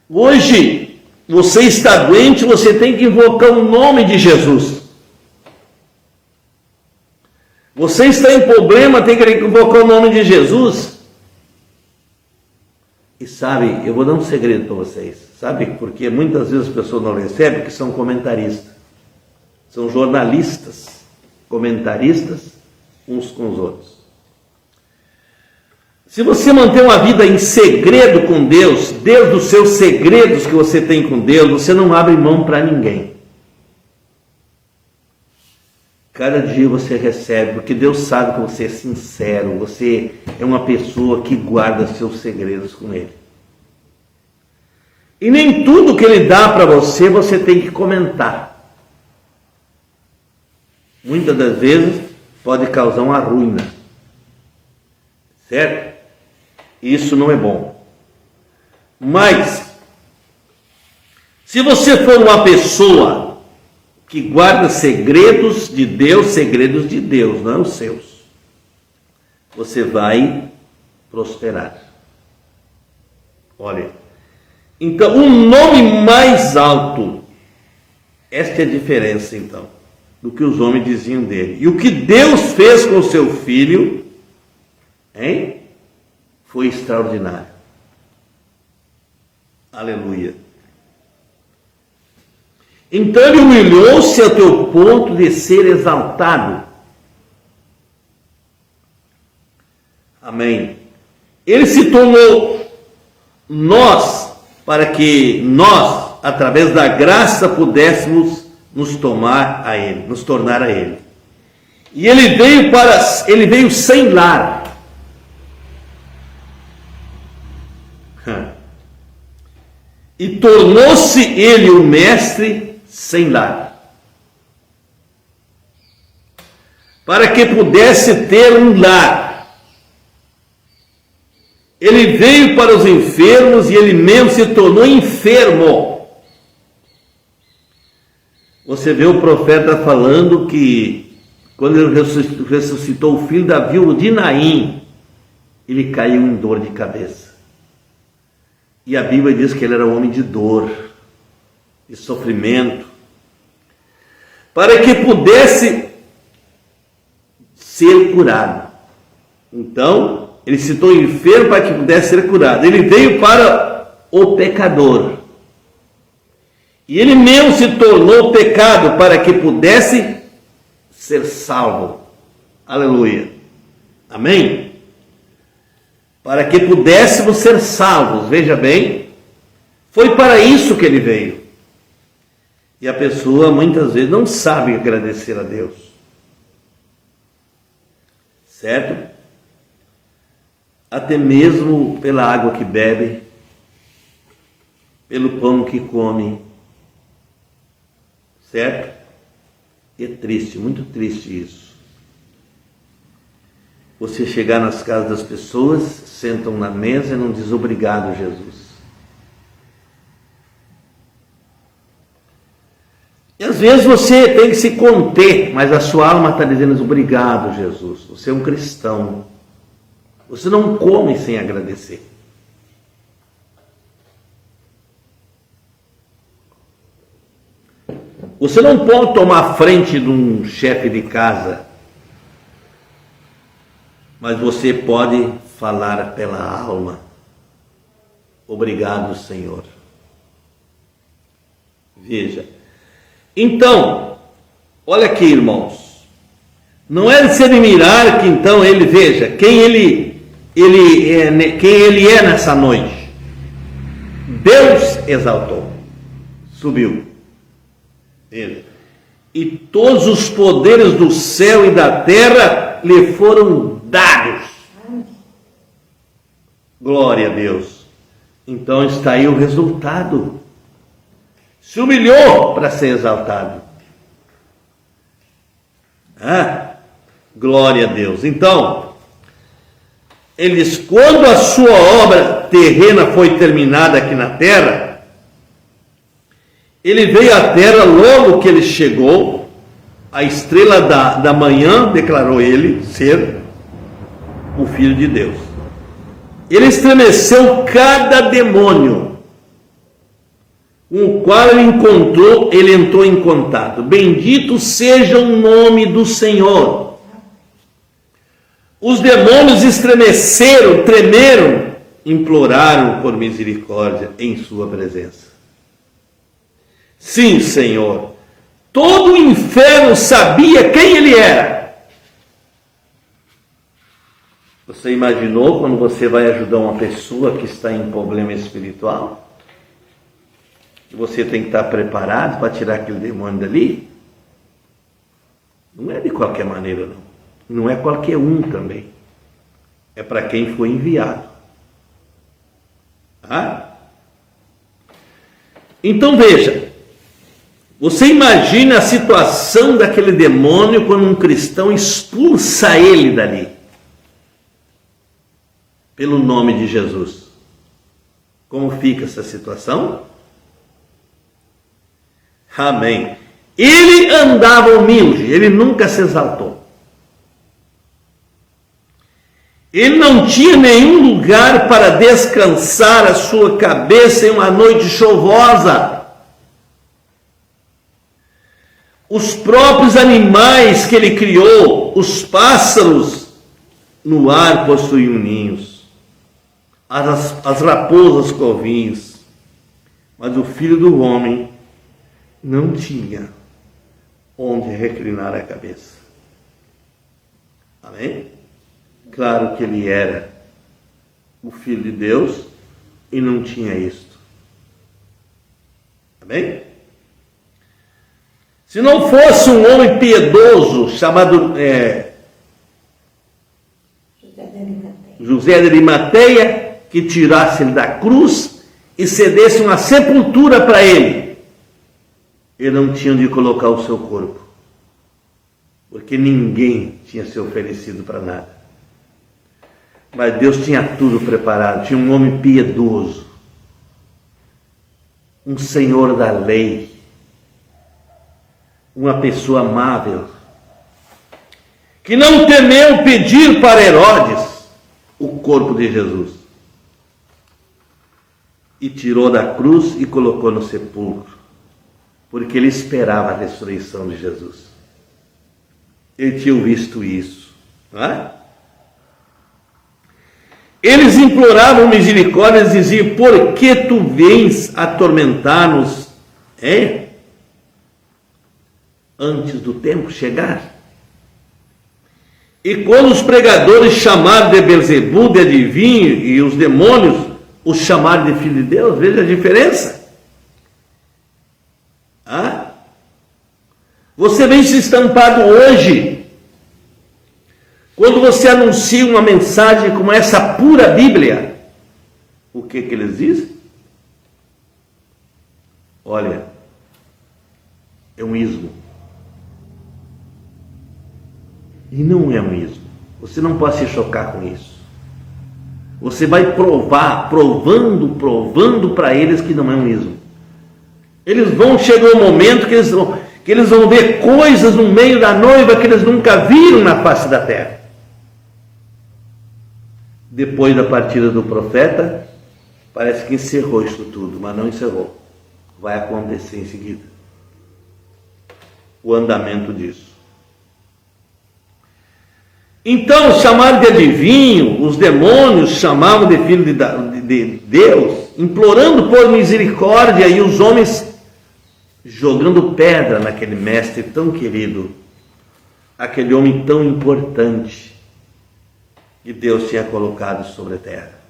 Hoje, você está doente, você tem que invocar o nome de Jesus. Você está em problema, tem que invocar o nome de Jesus. E sabe, eu vou dar um segredo para vocês. Sabe por que muitas vezes as pessoas não recebem? Porque são comentaristas. São jornalistas, comentaristas uns com os outros. Se você manter uma vida em segredo com Deus, desde os seus segredos que você tem com Deus, você não abre mão para ninguém. Cada dia você recebe, porque Deus sabe que você é sincero, você é uma pessoa que guarda seus segredos com Ele. E nem tudo que Ele dá para você, você tem que comentar. Muitas das vezes pode causar uma ruína. Certo? Isso não é bom. Mas, se você for uma pessoa que guarda segredos de Deus, não os seus, você vai prosperar. Olha, então, o nome mais alto, esta é a diferença, então, do que os homens diziam dele. E o que Deus fez com o seu filho, hein? Foi extraordinário. Aleluia. Então ele humilhou-se a teu ponto de ser exaltado. Amém. Ele se tornou nós, para que nós, através da graça, pudéssemos nos tornar a Ele. E ele veio sem lar. E tornou-se ele o mestre sem lar, para que pudesse ter um lar. Ele veio para os enfermos e ele mesmo se tornou enfermo. Você vê o profeta falando que quando ele ressuscitou o filho da viúva de Naim, ele caiu em dor de cabeça. E a Bíblia diz que ele era um homem de dor, de sofrimento, para que pudesse ser curado. Então, ele se tornou enfermo para que pudesse ser curado. Ele veio para o pecador. E ele mesmo se tornou pecado para que pudesse ser salvo. Aleluia. Amém? Para que pudéssemos ser salvos. Veja bem, foi para isso que ele veio. E a pessoa muitas vezes não sabe agradecer a Deus. Certo? Até mesmo pela água que bebe, pelo pão que come. Certo? E é triste, muito triste isso. Você chegar nas casas das pessoas, sentam na mesa e não diz obrigado, Jesus. E às vezes você tem que se conter, mas a sua alma está dizendo obrigado, Jesus. Você é um cristão. Você não come sem agradecer. Você não pode tomar frente de um chefe de casa, mas você pode falar pela alma. Obrigado, Senhor. Veja. Então, olha aqui, irmãos. Não é de se admirar que então ele veja quem ele é nessa noite. Deus exaltou, subiu. Veja. E todos os poderes do céu e da terra lhe foram dados. Glória a Deus. Então está aí o resultado. Se humilhou para ser exaltado. Glória a Deus. Então, ele diz, quando a sua obra terrena foi terminada aqui na terra, ele veio à terra logo que ele chegou, a estrela da manhã declarou ele ser o Filho de Deus. Ele estremeceu cada demônio com o qual ele entrou em contato. Bendito seja o nome do Senhor. Os demônios estremeceram, tremeram, imploraram por misericórdia em sua presença. Sim, Senhor, todo o inferno sabia quem ele era. Você imaginou quando você vai ajudar uma pessoa que está em problema espiritual? Você tem que estar preparado para tirar aquele demônio dali? Não é de qualquer maneira, não. Não é qualquer um também. É para quem foi enviado. Tá? Então veja, você imagina a situação daquele demônio quando um cristão expulsa ele dali. Pelo nome de Jesus. Como fica essa situação? Amém. Ele andava humilde, ele nunca se exaltou. Ele não tinha nenhum lugar para descansar a sua cabeça em uma noite chuvosa. Os próprios animais que ele criou, os pássaros no ar possuíam ninhos. As raposas covinhos, mas o filho do homem não tinha onde reclinar a cabeça. Amém? Claro que ele era o filho de Deus e não tinha isto. Amém? Se não fosse um homem piedoso chamado José de Arimateia, que tirasse ele da cruz e cedesse uma sepultura para ele, ele não tinha onde colocar o seu corpo, porque ninguém tinha se oferecido para nada. Mas Deus tinha tudo preparado. Tinha um homem piedoso, um senhor da lei, uma pessoa amável, que não temeu pedir para Herodes o corpo de Jesus. E tirou da cruz e colocou no sepulcro, porque ele esperava a ressurreição de Jesus. Ele tinha visto isso, não é? Eles imploravam misericórdia e diziam: por que tu vens atormentar-nos antes do tempo chegar? E quando os pregadores chamaram de Belzebu, de adivinho, e os demônios os chamaram de filho de Deus, veja a diferença. Você vem se estampado hoje, quando você anuncia uma mensagem como essa pura Bíblia, o que eles dizem? Olha, é um ismo. E não é um ismo. Você não pode se chocar com isso. Você vai provando para eles que não é um ismo. Eles vão chegar um momento que eles vão ver coisas no meio da noiva que eles nunca viram na face da terra. Depois da partida do profeta, parece que encerrou isso tudo, mas não encerrou. Vai acontecer em seguida o andamento disso. Então chamaram de adivinho, os demônios chamavam de filho de Deus, implorando por misericórdia, e os homens jogando pedra naquele mestre tão querido, aquele homem tão importante que Deus tinha colocado sobre a terra.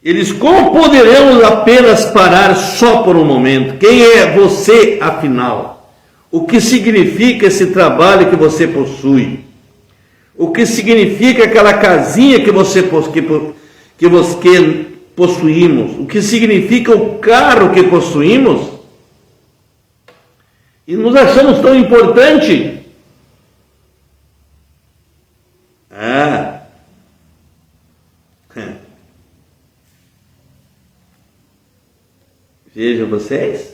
Eles: como poderemos apenas parar só por um momento? Quem é você, afinal? O que significa esse trabalho que você possui? O que significa aquela casinha que possuímos? O que significa o carro que possuímos? E nos achamos tão importante. Vejam vocês.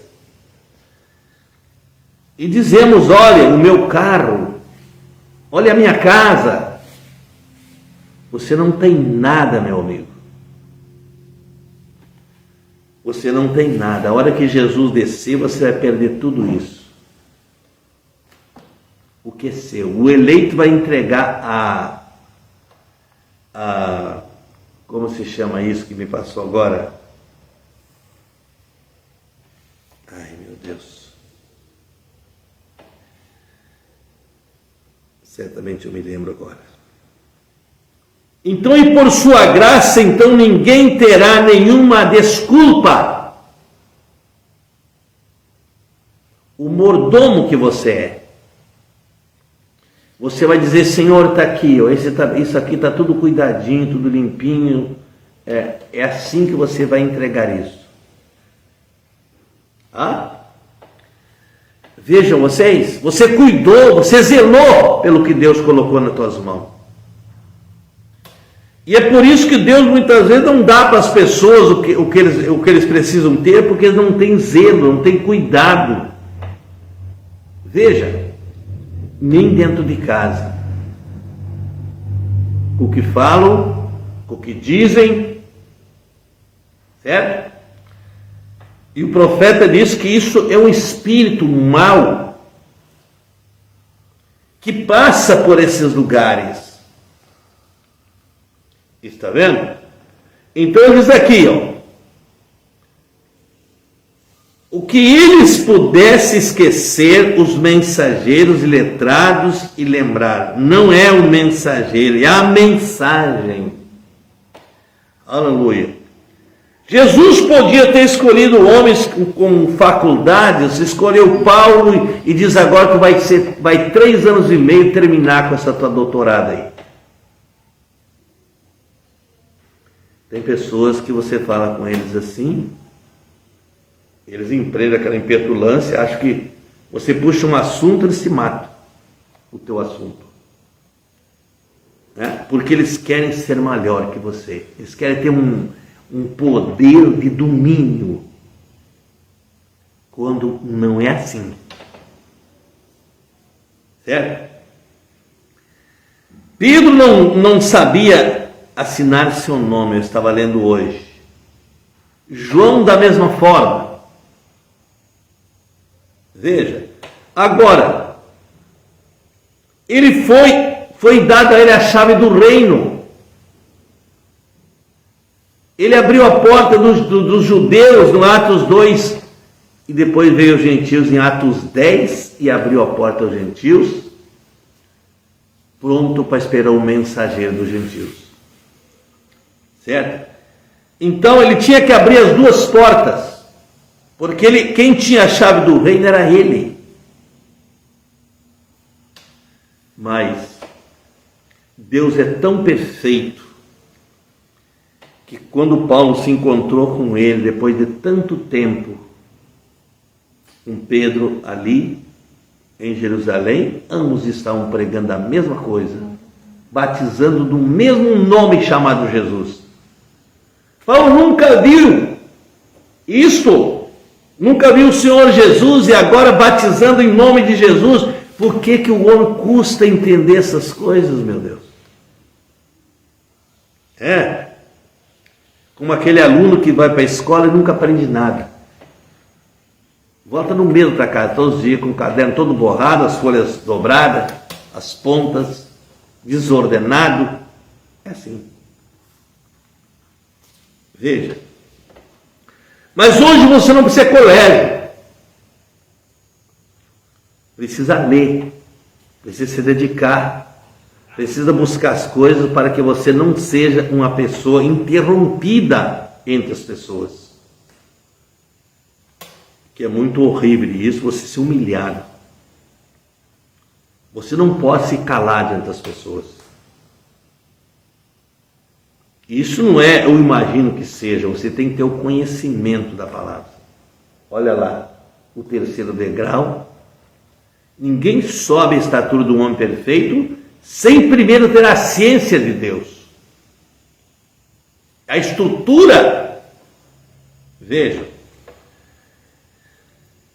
E dizemos: olha, o meu carro, olha a minha casa. Você não tem nada, meu amigo. Você não tem nada. A hora que Jesus descer, você vai perder tudo isso. O que é seu? O eleito vai entregar como se chama isso que me passou agora? Ai, meu Deus. certamente eu me lembro agora. Então, e por sua graça, então ninguém terá nenhuma desculpa. O mordomo que você é. Você vai dizer, Senhor, está aqui, ó, isso aqui está tudo cuidadinho, tudo limpinho. É assim que você vai entregar isso. Vejam vocês, você cuidou, você zelou pelo que Deus colocou nas tuas mãos. E é por isso que Deus muitas vezes não dá para as pessoas o que eles precisam ter, porque eles não têm zelo, não têm cuidado. Veja, nem dentro de casa. Com o que falam, com o que dizem, certo? E o profeta diz que isso é um espírito mau que passa por esses lugares. Está vendo? Então ele diz aqui, ó, o que eles pudessem esquecer, os mensageiros e letrados, e lembrar, não é o mensageiro, é a mensagem. Aleluia. Jesus podia ter escolhido homens com faculdades, escolheu Paulo e diz agora que vai 3 anos e meio terminar com essa tua doutorada aí. Tem pessoas que você fala com eles assim, eles empreendem aquela impetulância, acham que você puxa um assunto, eles se matam, o teu assunto. Porque eles querem ser melhor que você, eles querem ter um poder de domínio, quando não é assim. Certo? Pedro não sabia assinar seu nome, eu estava lendo hoje. João da mesma forma. Veja, agora, ele foi dado a ele a chave do reino. Ele abriu a porta dos judeus no Atos 2, e depois veio os gentios em Atos 10, e abriu a porta aos gentios, pronto para esperar o mensageiro dos gentios. Certo? Então ele tinha que abrir as 2 portas, porque quem tinha a chave do reino era ele. Mas Deus é tão perfeito que quando Paulo se encontrou com ele, depois de tanto tempo, com Pedro ali em Jerusalém, ambos estavam pregando a mesma coisa, batizando do mesmo nome chamado Jesus. Paulo nunca viu isto, nunca viu o Senhor Jesus, e agora batizando em nome de Jesus. Por que o homem custa entender essas coisas, meu Deus? Como aquele aluno que vai para a escola e nunca aprende nada. Volta no mesmo para casa, todos os dias, com o caderno todo borrado, as folhas dobradas, as pontas, desordenado. É assim. Veja. Mas hoje você não precisa colégio. Precisa ler. Precisa se dedicar. Precisa buscar as coisas para que você não seja uma pessoa interrompida entre as pessoas. Que é muito horrível isso, você se humilhar. Você não pode se calar diante das pessoas. Isso não é, eu imagino que seja, você tem que ter o conhecimento da palavra. Olha lá, o 3º degrau. Ninguém sobe a estatura do homem perfeito sem primeiro ter a ciência de Deus. A estrutura, veja,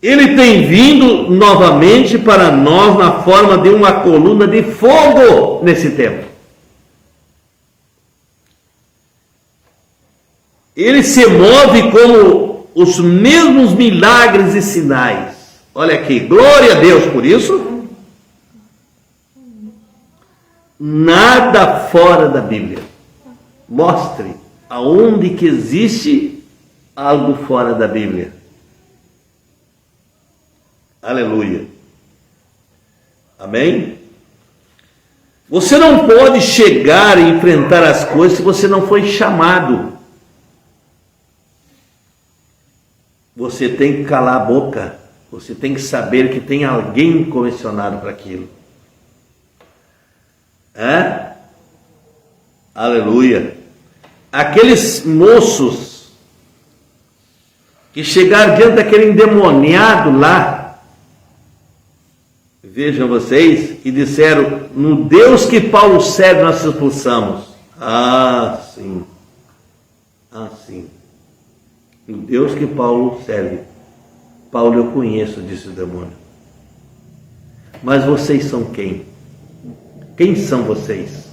ele tem vindo novamente para nós na forma de uma coluna de fogo nesse tempo. Ele se move como os mesmos milagres e sinais. Olha aqui, glória a Deus por isso. Nada fora da Bíblia. Mostre aonde que existe algo fora da Bíblia. Aleluia. Amém? Você não pode chegar e enfrentar as coisas se você não foi chamado. Você tem que calar a boca. Você tem que saber que tem alguém comissionado para aquilo. Aleluia. Aqueles moços que chegaram diante daquele endemoniado lá, vejam vocês, e disseram: no Deus que Paulo serve nós expulsamos. Sim. Sim. No Deus que Paulo serve. Paulo eu conheço, disse o demônio. Mas vocês são quem? Quem são vocês?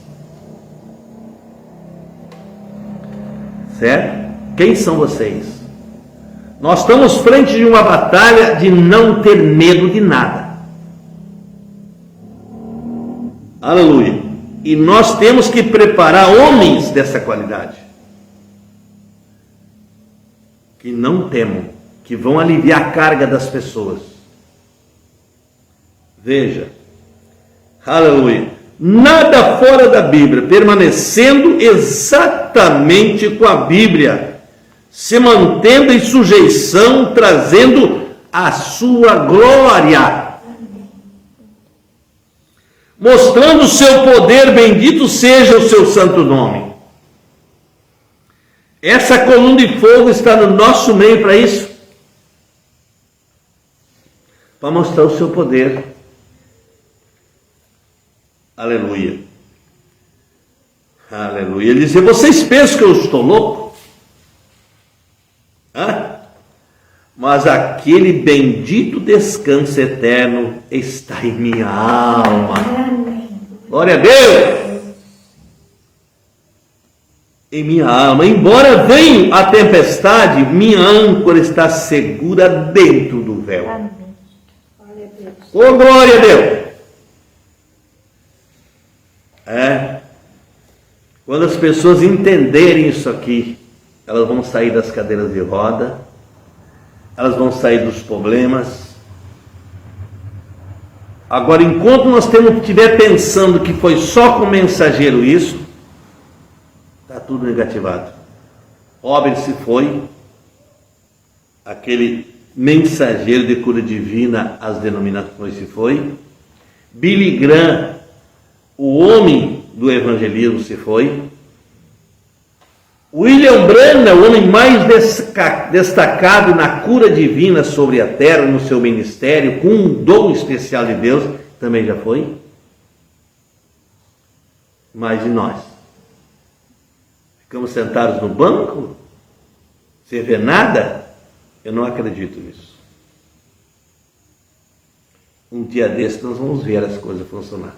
Certo? Quem são vocês? Nós estamos frente de uma batalha de não ter medo de nada. Aleluia. E nós temos que preparar homens dessa qualidade, que não temam, que vão aliviar a carga das pessoas. Veja, aleluia, nada fora da Bíblia, permanecendo exatamente com a Bíblia, se mantendo em sujeição, trazendo a sua glória, mostrando o seu poder, bendito seja o seu santo nome. Essa coluna de fogo está no nosso meio para isso, para mostrar o seu poder. Aleluia. Aleluia. Ele dizia: vocês pensam que eu estou louco? Mas aquele bendito descanso eterno está em minha alma. Glória a Deus. Em minha alma. Embora venha a tempestade, minha âncora está segura dentro do véu. Amém. Glória a Deus. Oh, glória a Deus. Quando as pessoas entenderem isso aqui, elas vão sair das cadeiras de roda, elas vão sair dos problemas. Agora, enquanto nós estiver pensando que foi só com mensageiro isso, está tudo negativado. Óbvio se foi aquele mensageiro de cura divina, as denominações se foi. Billy Graham, o homem do evangelismo, se foi. William Branham, o homem mais destacado na cura divina sobre a terra, no seu ministério, com um dom especial de Deus, também já foi. Mas e nós? Ficamos sentados no banco, sem ver nada? Eu não acredito nisso. Um dia desse nós vamos ver as coisas funcionar.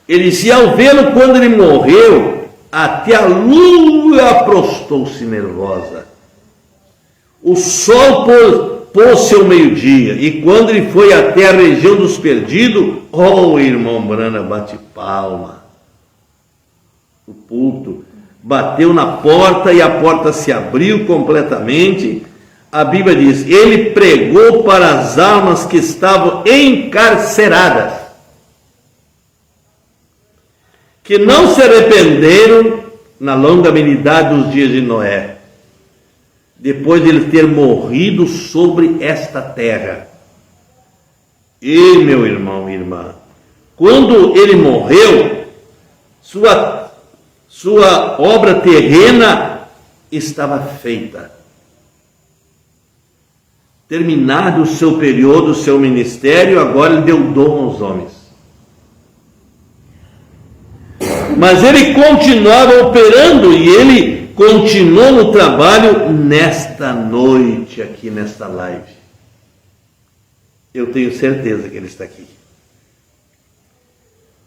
Ele disse: ao vê-lo quando ele morreu, até a lua prostou-se nervosa. O sol pôs-se ao meio-dia, e quando ele foi até a região dos perdidos, o irmão Brana bate palma. O pulto bateu na porta e a porta se abriu completamente. A Bíblia diz: ele pregou para as almas que estavam encarceradas, que não se arrependeram na longanimidade dos dias de Noé, depois de ele ter morrido sobre esta terra. E meu irmão e irmã, quando ele morreu, sua obra terrena estava feita. Terminado o seu período, o seu ministério, agora ele deu dom aos homens. Mas ele continuava operando e ele continuou no trabalho nesta noite, aqui nesta live. Eu tenho certeza que ele está aqui.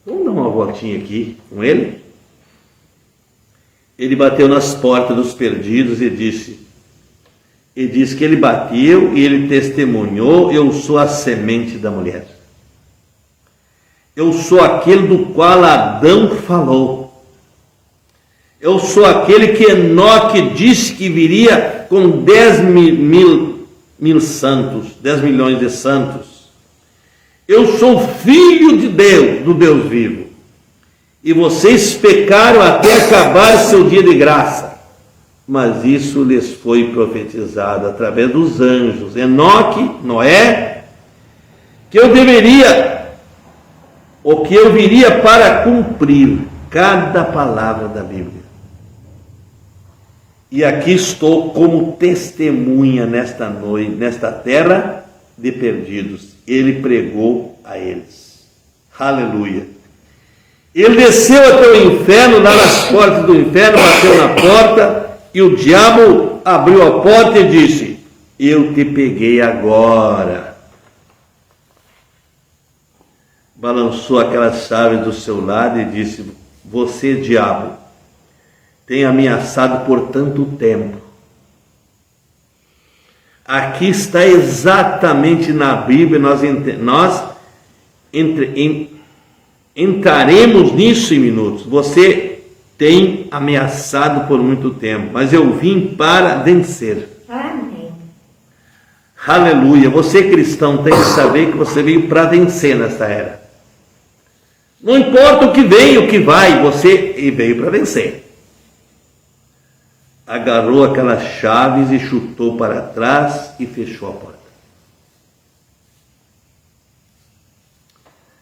Vamos dar uma voltinha aqui com ele? Ele bateu nas portas dos perdidos e disse que ele bateu e ele testemunhou: eu sou a semente da mulher. Eu sou aquele do qual Adão falou. Eu sou aquele que Enoque disse que viria com 10 mil mil santos, 10 milhões de santos. Eu sou filho de Deus, do Deus vivo. E vocês pecaram até acabar seu dia de graça. Mas isso lhes foi profetizado através dos anjos, Enoque, Noé, que eu viria para cumprir cada palavra da Bíblia. E aqui estou como testemunha nesta noite, nesta terra de perdidos. Ele pregou a eles. Aleluia. Ele desceu até o inferno, lá nas portas do inferno, bateu na porta, e o diabo abriu a porta e disse: eu te peguei agora. Balançou aquelas chaves do seu lado e disse: você, diabo, tem ameaçado por tanto tempo. Aqui está exatamente na Bíblia, nós entraremos nisso em minutos. Você tem ameaçado por muito tempo, mas eu vim para vencer. Amém. Aleluia. Você, cristão, tem que saber que você veio para vencer nessa era. Não importa o que vem, o que vai, você veio para vencer. Agarrou aquelas chaves e chutou para trás e fechou a porta.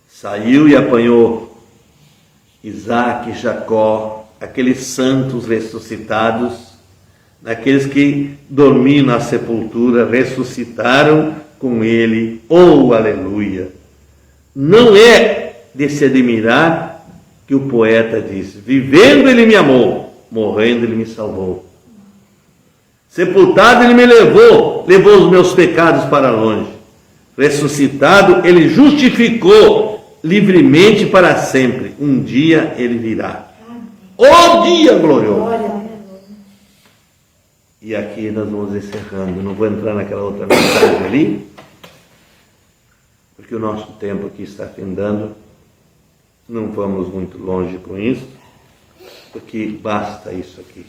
Saiu e apanhou Isaac, Jacó, aqueles santos ressuscitados, aqueles que dormiam na sepultura, ressuscitaram com ele. Oh, aleluia! Não é de se admirar que o poeta diz: vivendo ele me amou, morrendo ele me salvou. Sepultado ele me levou os meus pecados para longe. Ressuscitado ele justificou livremente para sempre. Um dia ele virá. O dia glorioso. E aqui nós vamos encerrando. Não vou entrar naquela outra mensagem ali, porque o nosso tempo aqui está findando. Não vamos muito longe com isso, porque basta isso aqui.